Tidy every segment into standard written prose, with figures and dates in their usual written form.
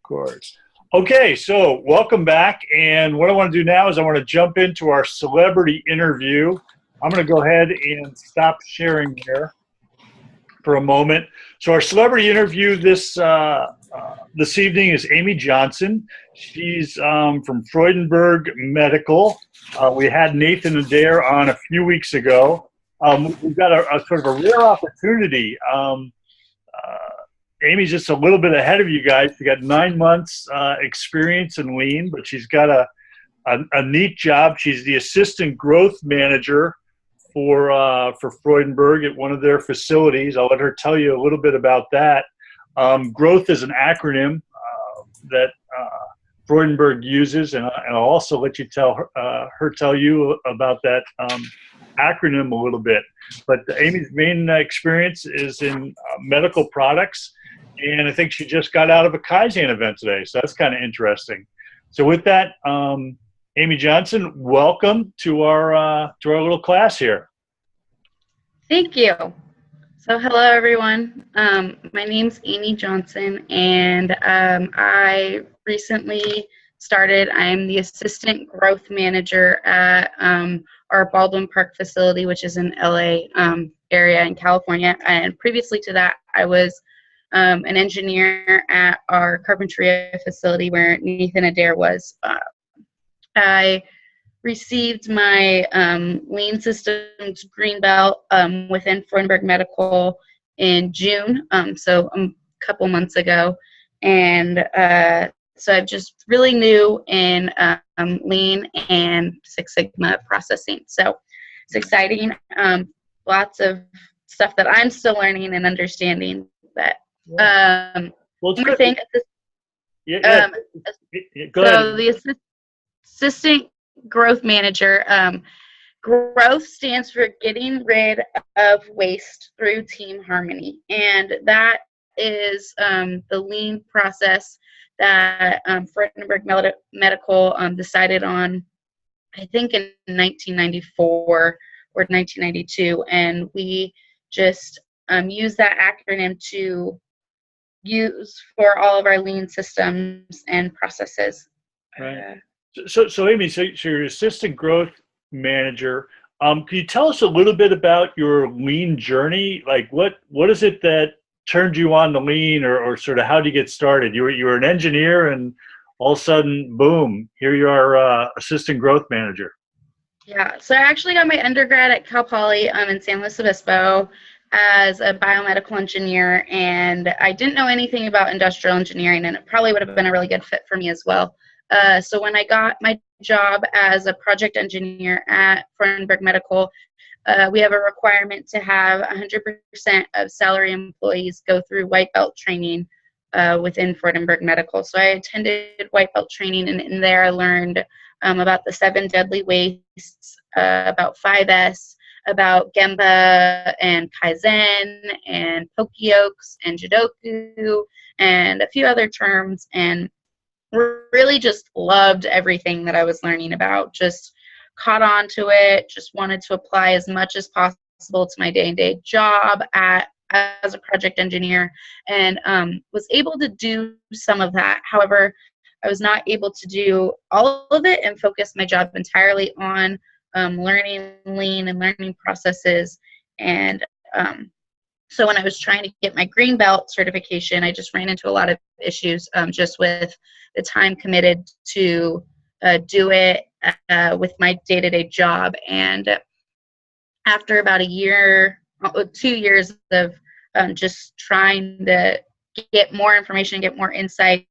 course. Okay, so welcome back. And what I want to do now is I want to jump into our celebrity interview. I'm going to go ahead and stop sharing there for a moment. So our celebrity interview this evening is Amy Johnson. She's from Freudenberg Medical. We had Nathan Adair on a few weeks ago. We've got a sort of a rare opportunity. Amy's just a little bit ahead of you guys. She got 9 months experience in lean, but she's got a neat job. She's the assistant growth manager for Freudenberg at one of their facilities. I'll let her tell you a little bit about that. Growth is an acronym that Freudenberg uses, and I'll also let you tell her tell you about that acronym a little bit. But Amy's main experience is in medical products, and I think she just got out of a Kaizen event today, so that's kind of interesting. So with that, Amy Johnson, welcome to our little class here. Thank you. So hello, everyone. My name's Amy Johnson, and I recently started. I'm the assistant growth manager at our Baldwin Park facility, which is in LA area in California. And previously to that, I was an engineer at our Carpinteria facility where Nathan Adair was. I received my Lean Systems Green Belt within Freudenberg Medical in June, so a couple months ago. And so I'm just really new in Lean and Six Sigma processing. So it's exciting. Lots of stuff that I'm still learning and understanding. But well, one thing. Go ahead. So the assistant growth manager, growth stands for getting rid of waste through team harmony, and that is the lean process that Freudenberg Medical decided on, I think in 1994 or 1992, and we just use that acronym to use for all of our lean systems and processes. Right. So Amy, so you're assistant growth manager. Can you tell us a little bit about your lean journey? Like what is it that turned you on to lean, or sort of how did you get started? You were an engineer, and all of a sudden, boom, here you are, assistant growth manager. Yeah, so I actually got my undergrad at Cal Poly in San Luis Obispo as a biomedical engineer, and I didn't know anything about industrial engineering, and it probably would have been a really good fit for me as well. So when I got my job as a project engineer at Freudenberg Medical, we have a requirement to have 100% of salary employees go through white belt training within Freudenberg Medical. So I attended white belt training, and in there I learned about the 7 deadly wastes, about 5S, about Gemba and Kaizen and Pokeokes and Jidoku and a few other terms, and really just loved everything that I was learning about. Just caught on to it, just wanted to apply as much as possible to my day-to-day job as a project engineer, and was able to do some of that. However, I was not able to do all of it and focus my job entirely on learning lean and learning processes. And so when I was trying to get my green belt certification, I just ran into a lot of issues just with the time committed to do it with my day-to-day job. And after about 2 years of just trying to get more information, get more insight,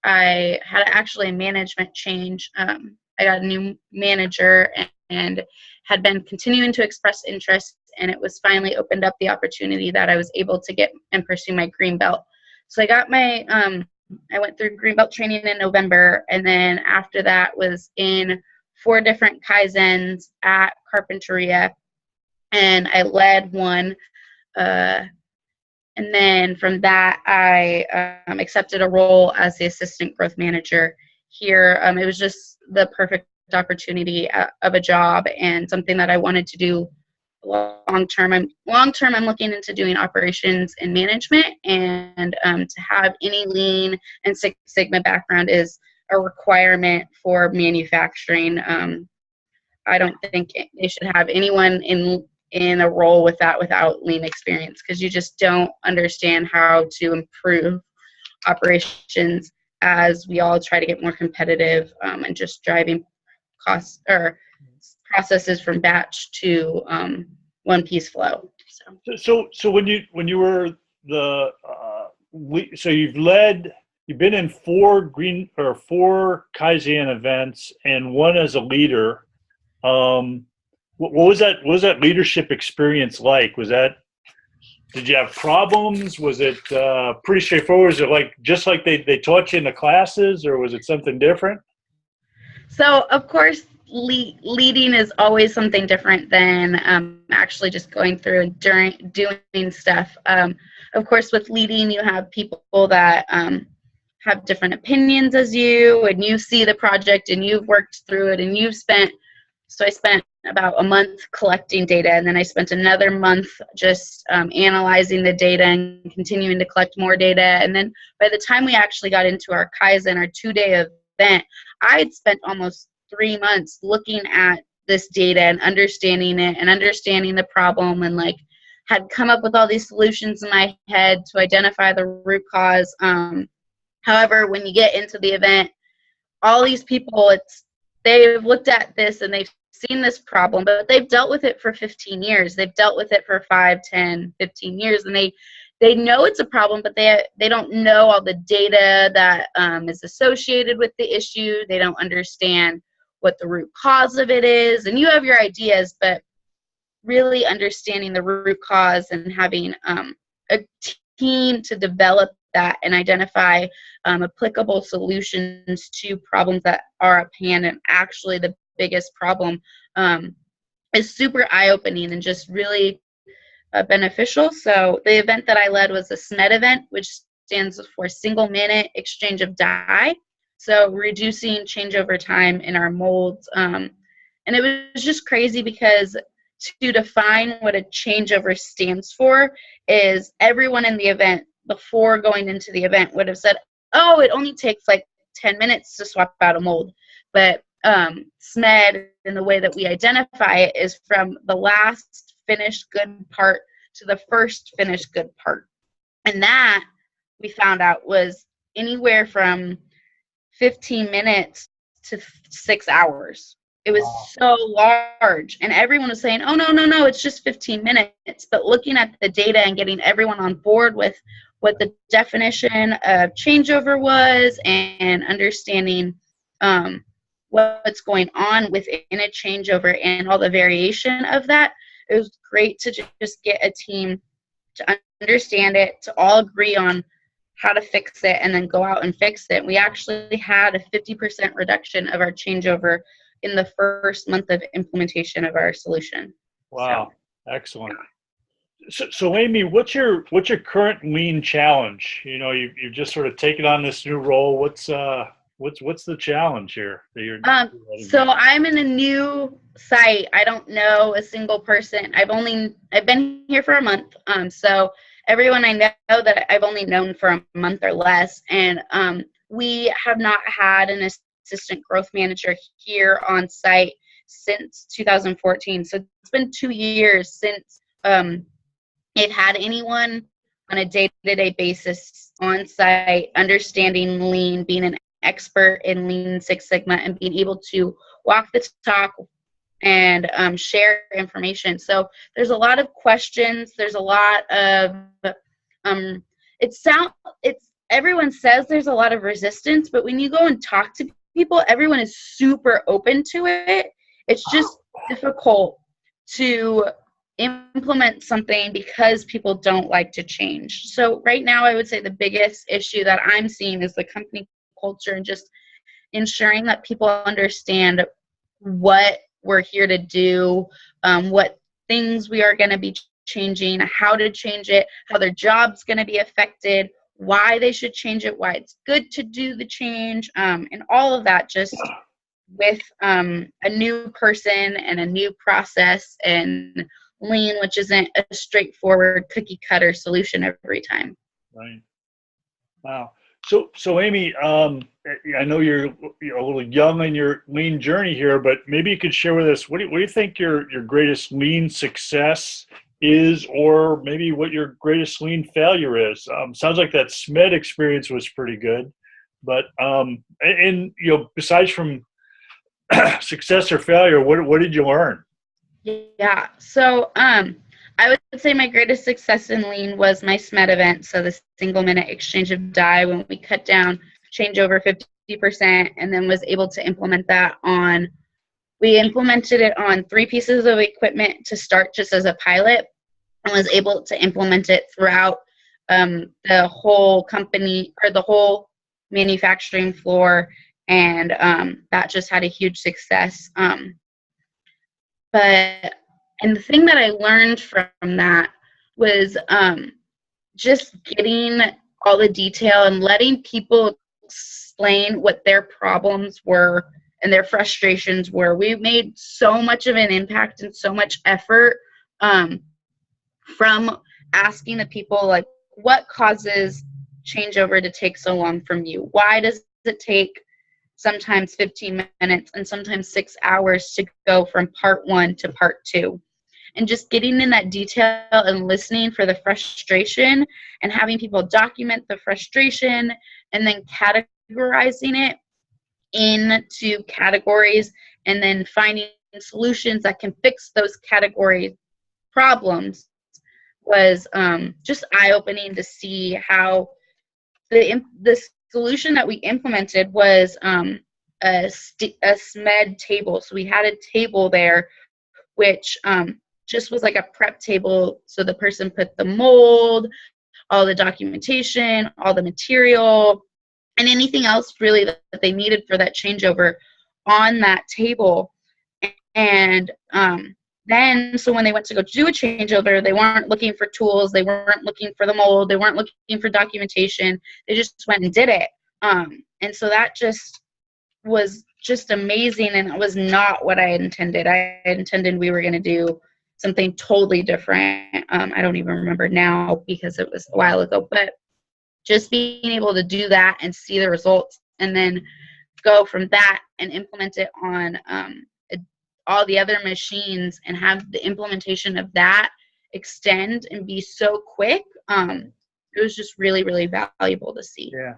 I had actually a management change. I got a new manager and had been continuing to express interest, and it was finally opened up the opportunity that I was able to get and pursue my green belt. So I got my, I went through green belt training in November, and then after that was in 4 different Kaizens at Carpinteria, and I led one. And then from that, I accepted a role as the assistant growth manager here. It was just the perfect opportunity of a job and something that I wanted to do long term, I'm looking into doing operations and management, and to have any lean and Six Sigma background is a requirement for manufacturing. I don't think they should have anyone in a role with that without lean experience, because you just don't understand how to improve operations as we all try to get more competitive, and just driving costs or processes from batch to one piece flow. So when you were so you've been in four Kaizen events and one as a leader. What was that leadership experience like? Did you have problems? Was it pretty straightforward? Was it just like they taught you in the classes, or was it something different? So, of course, leading is always something different than actually just going through and doing stuff. Of course, with leading, you have people that have different opinions as you, and you see the project and you've worked through it, and I spent about a month collecting data, and then I spent another month just analyzing the data and continuing to collect more data. And then by the time we actually got into our Kaizen, our 2-day event, I had spent almost 3 months looking at this data and understanding it and understanding the problem, and had come up with all these solutions in my head to identify the root cause. However, when you get into the event, all these people, they've looked at this and they've seen this problem, but they've dealt with it for 15 years. They've dealt with it for 5, 10, 15 years, and they know it's a problem, but they don't know all the data that is associated with the issue. They don't understand what the root cause of it is. And you have your ideas, but really understanding the root cause and having a team to develop that and identify applicable solutions to problems that are at hand, and actually the biggest problem, is super eye-opening and just really beneficial. So the event that I led was a SMED event, which stands for single minute exchange of die. So reducing changeover time in our molds. And it was just crazy, because to define what a changeover stands for is everyone in the event before going into the event would have said, oh, it only takes 10 minutes to swap out a mold. But SMED, and the way that we identify it, is from the last finished good part to the first finished good part. And that, we found out, was anywhere from 15 minutes to 6 hours. It was so large, and everyone was saying, oh, no, it's just 15 minutes. But looking at the data and getting everyone on board with what the definition of changeover was, and understanding what's going on within a changeover and all the variation of that, it was great to just get a team to understand it, to all agree on how to fix it, and then go out and fix it. We actually had a 50% reduction of our changeover in the first month of implementation of our solution. Wow, excellent. So Amy, what's your current lean challenge? You've just sort of taken on this new role. What's the challenge here that you're so I'm in a new site. I don't know a single person. I've been here for a month. So everyone I know that I've only known for a month or less, and we have not had an assistant growth manager here on site since 2014. So it's been 2 years since they've had anyone on a day-to-day basis on site, understanding lean, being an expert in Lean Six Sigma, and being able to walk the talk and share information. So there's a lot of questions. There's a lot of everyone says there's a lot of resistance, but when you go and talk to people, everyone is super open to it. It's just difficult to implement something because people don't like to change. So right now, I would say the biggest issue that I'm seeing is the company culture, and just ensuring that people understand what we're here to do, what things we are going to be changing, how to change it, how their job's going to be affected, why they should change it, why it's good to do the change, and all of that, just with a new person and a new process and lean, which isn't a straightforward cookie cutter solution every time. Right. Wow. So Amy, I know you're a little young in your lean journey here, but maybe you could share with us what do you think your greatest lean success is, or maybe what your greatest lean failure is. Sounds like that SMED experience was pretty good, but and besides from success or failure, what did you learn? Yeah. So I would say my greatest success in lean was my SMED event. So the single minute exchange of die, when we cut down change over 50% and then was able to implement that on, we implemented it on 3 pieces of equipment to start just as a pilot, and was able to implement it throughout the whole company or the whole manufacturing floor. And that just had a huge success. And the thing that I learned from that was just getting all the detail and letting people explain what their problems were and their frustrations were. We made so much of an impact and so much effort from asking the people, like, what causes changeover to take so long from you? Why does it take sometimes 15 minutes and sometimes 6 hours to go from part 1 to part 2? And just getting in that detail and listening for the frustration and having people document the frustration and then categorizing it into categories and then finding solutions that can fix those category problems was just eye-opening to see how the solution that we implemented was a SMED table. So we had a table there which just was like a prep table. So the person put the mold, all the documentation, all the material, and anything else really that they needed for that changeover on that table. And then, so when they went to go do a changeover, they weren't looking for tools, they weren't looking for the mold, they weren't looking for documentation, they just went and did it. And so that just was just amazing, and it was not what I intended. I intended we were going to do something totally different. I don't even remember now because it was a while ago, but just being able to do that and see the results and then go from that and implement it on all the other machines and have the implementation of that extend and be so quick, it was just really, really valuable to see. Yeah.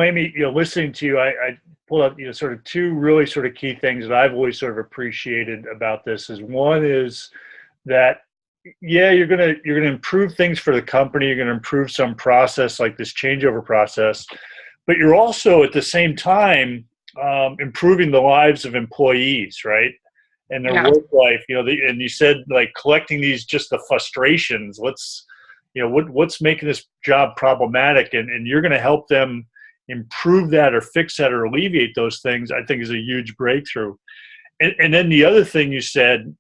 Amy, listening to you, I pulled up, sort of 2 really sort of key things that I've always sort of appreciated about this is, one is that, yeah, you're going to improve things for the company. You're going to improve some process like this changeover process, but you're also at the same time improving the lives of employees, right? And their work life, and you said like collecting these, just the frustrations. What's making this job problematic, and you're going to help them improve that or fix that or alleviate those things, I think is a huge breakthrough. And then the other thing you said,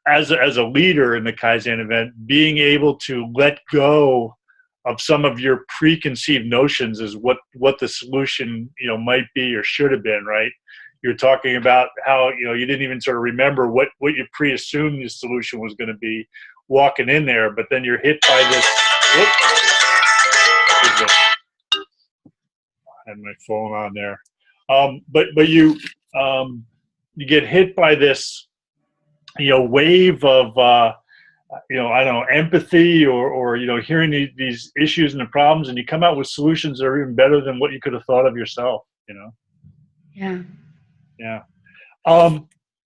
as a leader in the Kaizen event, being able to let go of some of your preconceived notions is what the solution, might be or should have been, right? You're talking about how, you didn't even sort of remember what you pre-assumed the solution was going to be walking in there, but then you're hit by this. I had my phone on there. But you get hit by this, wave of, I don't know, empathy or hearing these issues and the problems, and you come out with solutions that are even better than what you could have thought of yourself, Yeah. Yeah.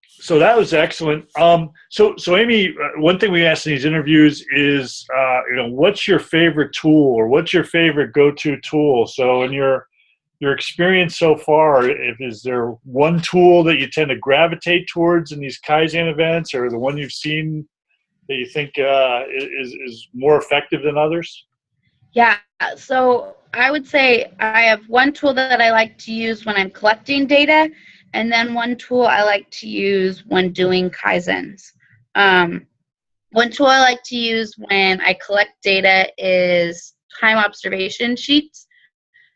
So that was excellent. So Amy, one thing we ask in these interviews is, what's your favorite tool or what's your favorite go-to tool? So in your experience so far, is there one tool that you tend to gravitate towards in these Kaizen events, or the one you've seen that you think is more effective than others? Yeah. So I would say I have one tool that I like to use when I'm collecting data, and then one tool I like to use when doing Kaizens. One tool I like to use when I collect data is time observation sheets.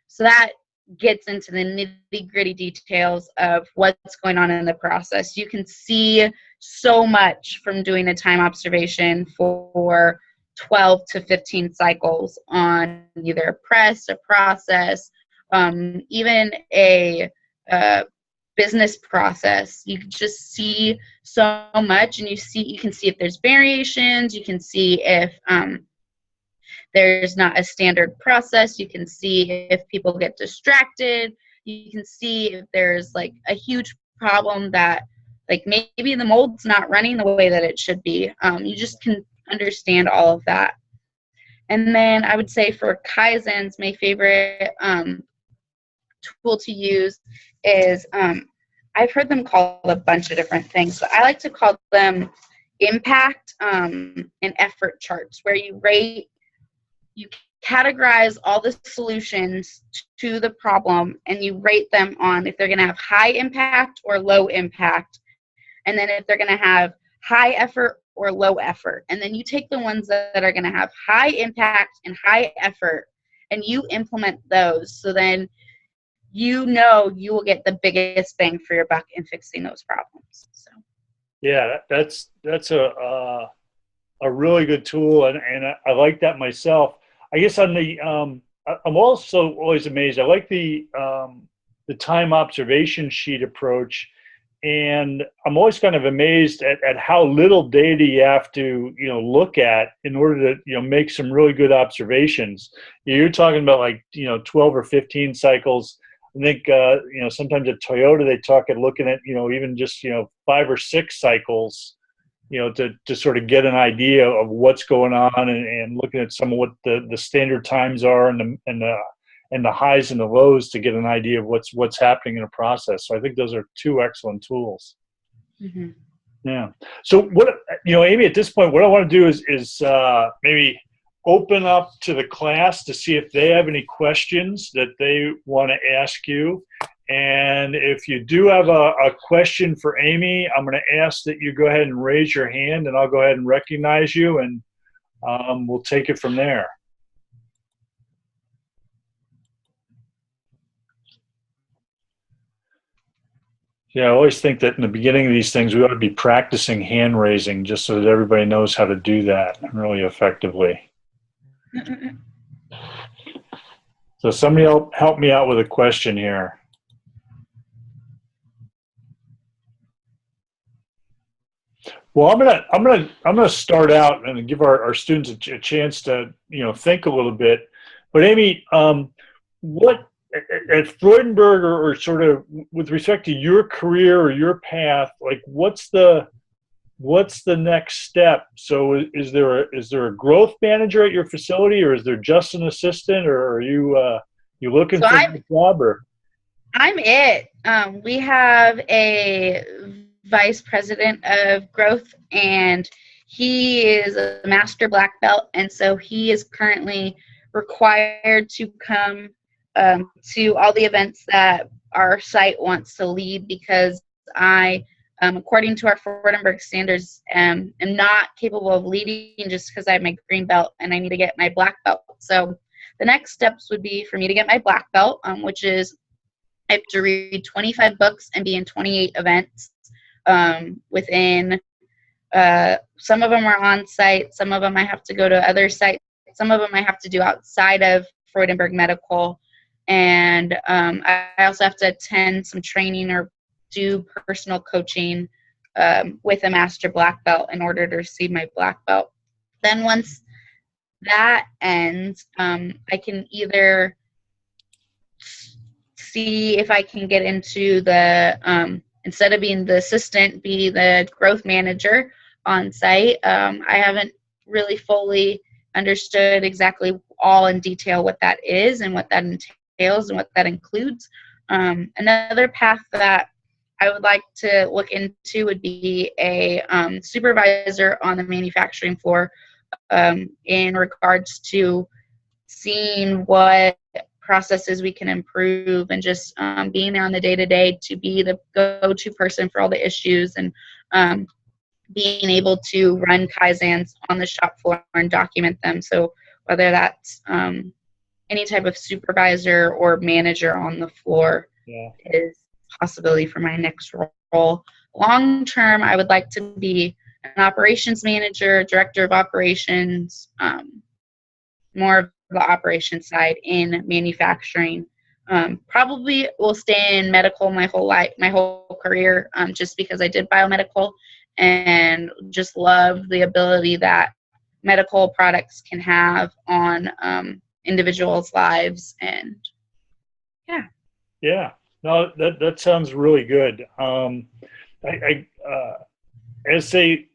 So that gets into the nitty-gritty details of what's going on in the process. You can see so much from doing a time observation for 12 to 15 cycles on either a press, a process, even a business process. You can just see so much, and you can see if there's variations. You can see if there's not a standard process. You can see if people get distracted. You can see if there's like a huge problem that like maybe the mold's not running the way that it should be. You just can understand all of that. And then I would say for Kaizens, my favorite tool to use is, I've heard them called a bunch of different things, but I like to call them impact and effort charts, where you categorize all the solutions to the problem and you rate them on if they're going to have high impact or low impact, and then if they're going to have high effort or low effort. And then you take the ones that are going to have high impact and high effort and you implement those, so then you know you will get the biggest bang for your buck in fixing those problems. So yeah, that's a really good tool, and I like that myself. I guess on the I'm also always amazed. I like the time observation sheet approach, and I'm always kind of amazed at how little data you have to look at in order to make some really good observations. You're talking about like 12 or 15 cycles. I think sometimes at Toyota they talk at looking at even just 5 or 6 cycles, to sort of get an idea of what's going on, and looking at some of what the standard times are and the highs and the lows to get an idea of what's happening in a process. So I think those are 2 excellent tools. Mm-hmm. Yeah. So what Amy, at this point, what I want to do is maybe open up to the class to see if they have any questions that they want to ask you. And if you do have a question for Amy, I'm going to ask that you go ahead and raise your hand, and I'll go ahead and recognize you, and we'll take it from there. Yeah, I always think that in the beginning of these things, we ought to be practicing hand raising just so that everybody knows how to do that really effectively. So somebody help me out with a question here. Well, I'm gonna start out and give our students a chance to think a little bit. But Amy, what at Freudenberg, or sort of with respect to your career or your path, like what's the next step? So is there a growth manager at your facility, or is there just an assistant, or are you looking for a job? Or I'm it. We have a vice president of growth, and he is a master black belt, and so he is currently required to come to all the events that our site wants to lead, because I, according to our Freudenberg standards, am not capable of leading just because I have my green belt and I need to get my black belt. So the next steps would be for me to get my black belt, which is I have to read 25 books and be in 28 events within, some of them are on site, some of them I have to go to other sites, some of them I have to do outside of Freudenberg Medical, and I also have to attend some training or do personal coaching with a master black belt in order to receive my black belt. Then once that ends, I can either see if I can get into the, instead of being the assistant, be the growth manager on site. I haven't really fully understood exactly all in detail what that is and what that entails and what that includes. Another path that I would like to look into would be a supervisor on the manufacturing floor, in regards to seeing what processes we can improve, and just being there on the day-to-day to be the go-to person for all the issues, and being able to run Kaizens on the shop floor and document them. So whether that's any type of supervisor or manager on the floor is a possibility for my next role. long term, I would like to be an operations manager, director of operations, more of the operations side in manufacturing. Probably will stay in medical my whole career, just because I did biomedical and just love the ability that medical products can have on individuals' lives. And yeah, no, that sounds really good. As they,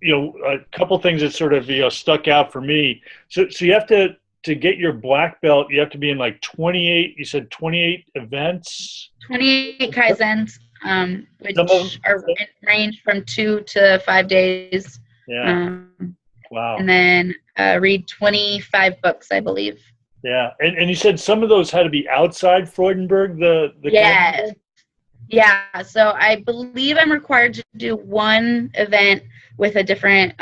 a couple things that sort of stuck out for me. So you have to get your black belt, you have to be in like 28. You said 28 events. 28 Kaizens, which range from 2 to 5 days. Yeah. Wow. And then read 25 books, I believe. Yeah, and you said some of those had to be outside Freudenberg. The yes. Yeah, so I believe I'm required to do one event with a different,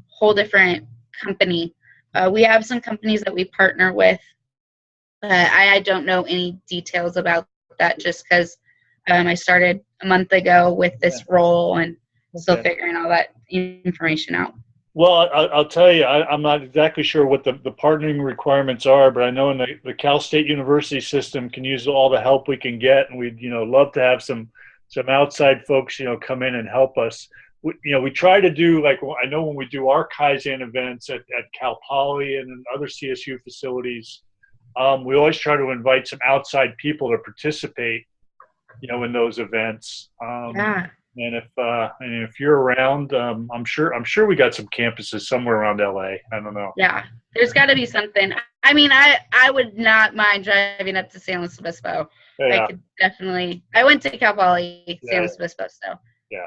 whole different company. We have some companies that we partner with. I don't know any details about that just because I started a month ago with this role and still figuring all that information out. Well, I'll tell you, I'm not exactly sure what the partnering requirements are, but I know in the Cal State University system can use all the help we can get, and we'd love to have some outside folks come in and help us. We try to do, like, I know when we do our Kaizen events at Cal Poly and in other CSU facilities, we always try to invite some outside people to participate, in those events. And if you're around, I'm sure we got some campuses somewhere around LA. I don't know. Yeah, there's got to be something. I mean, I would not mind driving up to San Luis Obispo. Yeah. I could definitely. I went to Cal Poly, San Luis Obispo, so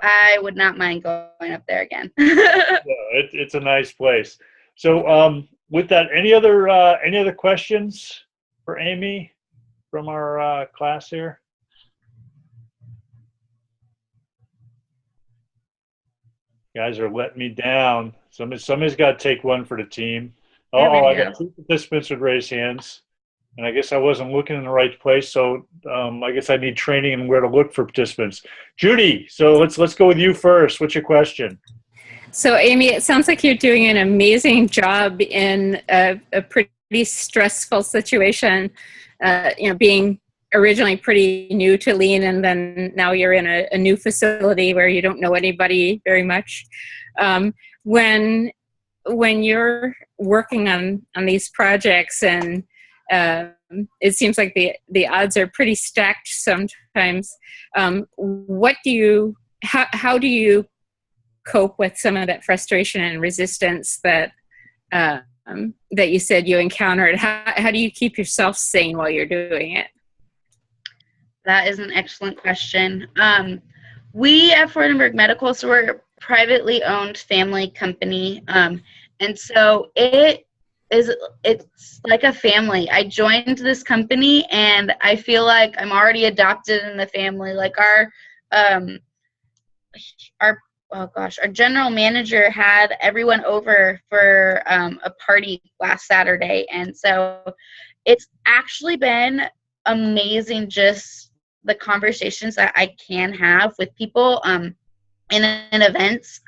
I would not mind going up there again. It's a nice place. So with that, any other questions for Amy from our class here? Guys are letting me down. Somebody's got to take one for the team. I got 2 participants would raise hands, and I guess I wasn't looking in the right place. So I guess I need training in where to look for participants. Judy, so let's go with you first. What's your question? So Amy, it sounds like you're doing an amazing job in a pretty stressful situation. Being originally pretty new to Lean, and then now you're in a new facility where you don't know anybody very much. When you're working on these projects, and it seems like the odds are pretty stacked sometimes, how do you cope with some of that frustration and resistance that you said you encountered? How do you keep yourself sane while you're doing it? That is an excellent question. We at Freudenberg Medical, so we're a privately owned family company, and so it's like a family. I joined this company, and I feel like I'm already adopted in the family. Like our general manager had everyone over for a party last Saturday, and so it's actually been amazing just the conversations that I can have with people in events,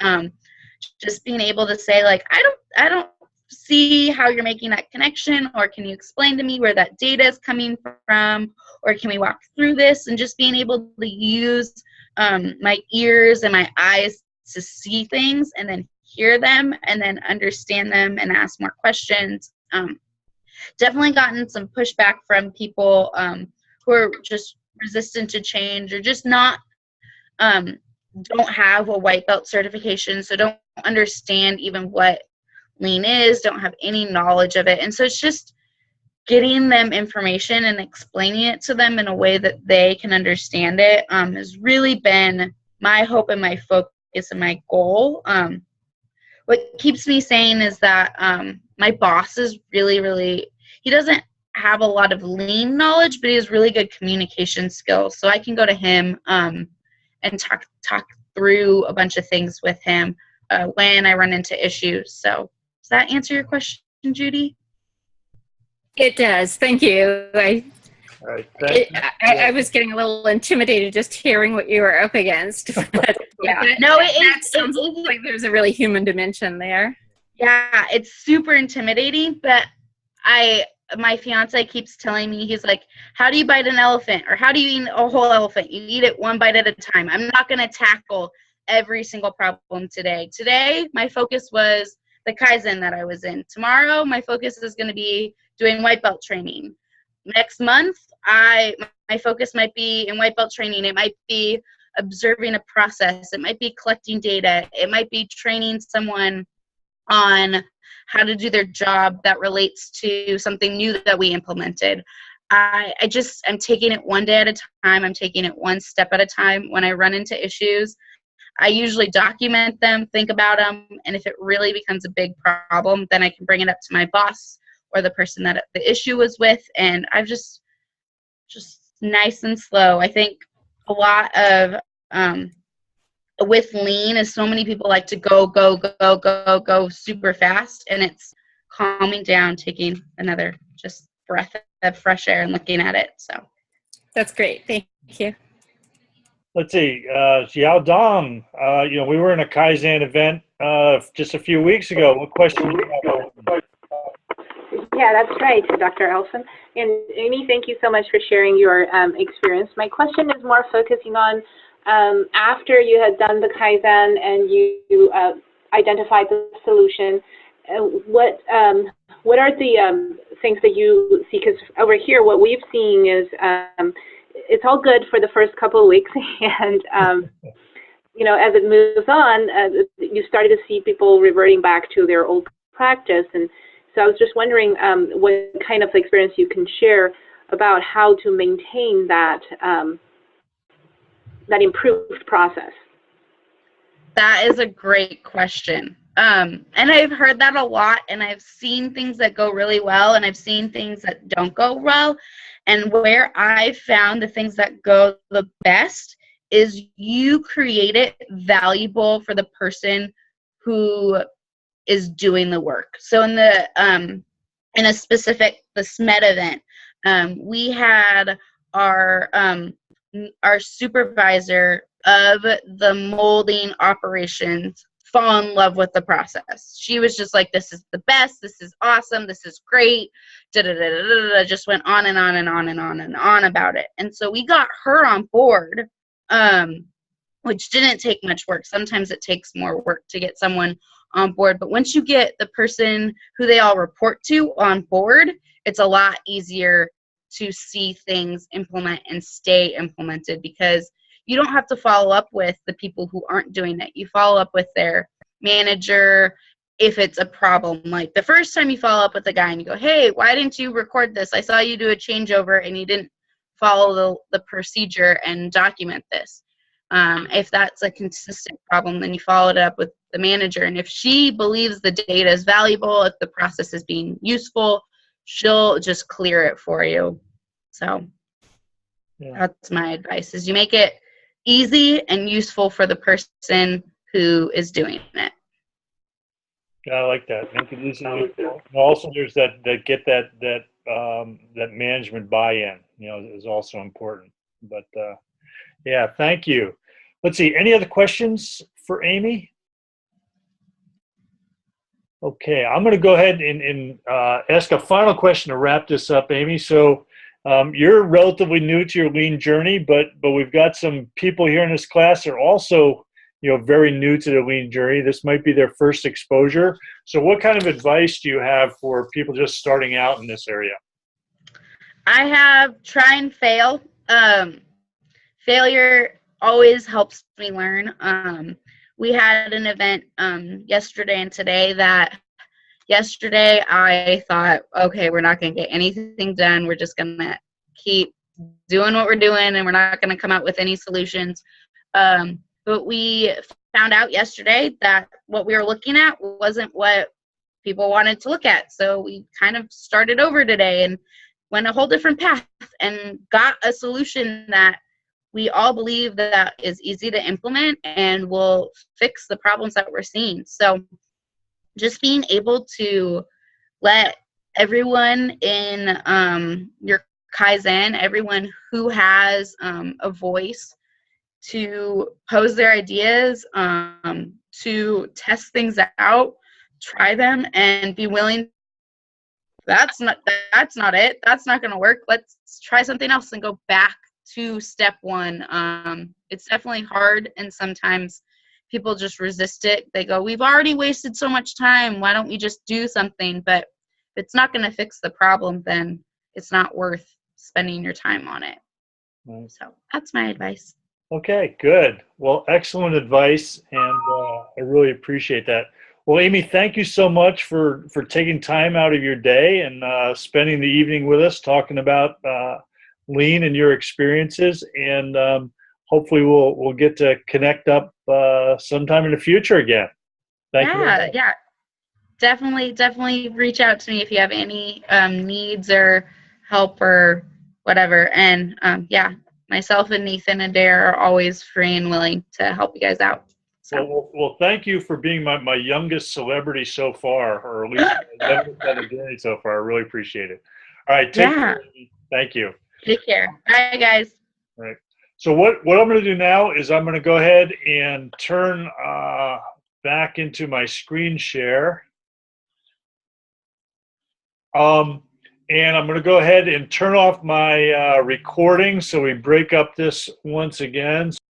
just being able to say, like, I don't see how you're making that connection, or can you explain to me where that data is coming from, or can we walk through this, and just being able to use my ears and my eyes to see things and then hear them and then understand them and ask more questions. Definitely gotten some pushback from people who are just resistant to change, or just not don't have a white belt certification, so don't understand even what Lean is, don't have any knowledge of it. And so it's just getting them information and explaining it to them in a way that they can understand it has really been my hope and my focus and my goal. What keeps me sane is that my boss is really, he doesn't have a lot of Lean knowledge, but he has really good communication skills. So I can go to him and talk through a bunch of things with him when I run into issues. So does that answer your question, Judy? It does. Thank you. All right, I was getting a little intimidated just hearing what you were up against. Yeah. That, No, that sounds like there's a really human dimension there. Yeah, it's super intimidating, but my fiance keeps telling me, he's like, how do you bite an elephant? Or how do you eat a whole elephant? You eat it one bite at a time. I'm not going to tackle every single problem today. Today, my focus was the Kaizen that I was in. Tomorrow, my focus is going to be doing white belt training. Next month, my focus might be in white belt training. It might be observing a process. It might be collecting data. It might be training someone on how to do their job that relates to something new that we implemented. I'm taking it one day at a time. I'm taking it one step at a time. When I run into issues, I usually document them, think about them, and if it really becomes a big problem, then I can bring it up to my boss or the person that the issue was with, and I've just nice and slow. I think a lot of with lean is so many people like to go super fast, and it's calming down, taking another just breath of fresh air and looking at it. So that's great. Thank you. Let's see, Xiao Dong, we were in a Kaizen event just a few weeks ago. What question do you have? Yeah, that's right, Dr. Elson. And Amy, thank you so much for sharing your experience. My question is more focusing on after you had done the Kaizen and you identified the solution, what are the things that you see? Because over here, what we've seen is it's all good for the first couple of weeks, and as it moves on, you started to see people reverting back to their old practice. And so I was just wondering what kind of experience you can share about how to maintain that that improved process. that is a great question. And I've heard that a lot, and I've seen things that go really well, and I've seen things that don't go well. And where I've found the things that go the best is you create it valuable for the person who is doing the work. So in the in a specific the SMED event, we had our supervisor of the molding operations fall in love with the process. She was just like, this is the best, this is awesome, this is great, just went on and on and on and on and on about it. And so we got her on board, which didn't take much work. Sometimes it takes more work to get someone on board, but once you get the person who they all report to on board, it's a lot easier to see things implement and stay implemented, because you don't have to follow up with the people who aren't doing it. You follow up with their manager if it's a problem. Like the first time you follow up with a guy and you go, hey, why didn't you record this? I saw you do a changeover and you didn't follow the procedure and document this. If that's a consistent problem, then you follow it up with the manager. And if she believes the data is valuable, if the process is being useful, she'll just clear it for you. So that's my advice, is you make it easy and useful for the person who is doing it. I like that. Make it easy. Also, there's that get that management buy-in, is also important. But yeah, thank you. Let's see. Any other questions for Amy? Okay, I'm going to go ahead and ask a final question to wrap this up, Amy. So you're relatively new to your lean journey, but we've got some people here in this class that are also very new to the lean journey. This might be their first exposure. So what kind of advice do you have for people just starting out in this area? I have try and fail. Failure always helps me learn. We had an event yesterday and today that yesterday I thought, okay, we're not going to get anything done. We're just going to keep doing what we're doing, and we're not going to come out with any solutions. But we found out yesterday that what we were looking at wasn't what people wanted to look at. So we kind of started over today and went a whole different path and got a solution that we all believe that is easy to implement and will fix the problems that we're seeing. So just being able to let everyone in your Kaizen, everyone who has a voice, to pose their ideas, to test things out, try them, and be willing. That's not it. That's not going to work. Let's try something else and go back to step one. It's definitely hard, and sometimes people just resist it. They go, "We've already wasted so much time. Why don't we just do something?" But if it's not going to fix the problem, then it's not worth spending your time on it. Right. So that's my advice. Okay, good. Well, excellent advice, and I really appreciate that. Well, Amy, thank you so much for taking time out of your day and spending the evening with us talking about lean and your experiences. And hopefully, we'll get to connect up sometime in the future again. Thank you. Yeah. Definitely reach out to me if you have any needs or help or whatever. And yeah, myself and Nathan and Dare are always free and willing to help you guys out. So. Well, thank you for being my youngest celebrity so far, or at least my youngest on the journey so far. I really appreciate it. All right, take care. Thank you. Take care. Bye, guys. All right. So what I'm going to do now is I'm going to go ahead and turn back into my screen share. And I'm going to go ahead and turn off my recording so we break up this once again.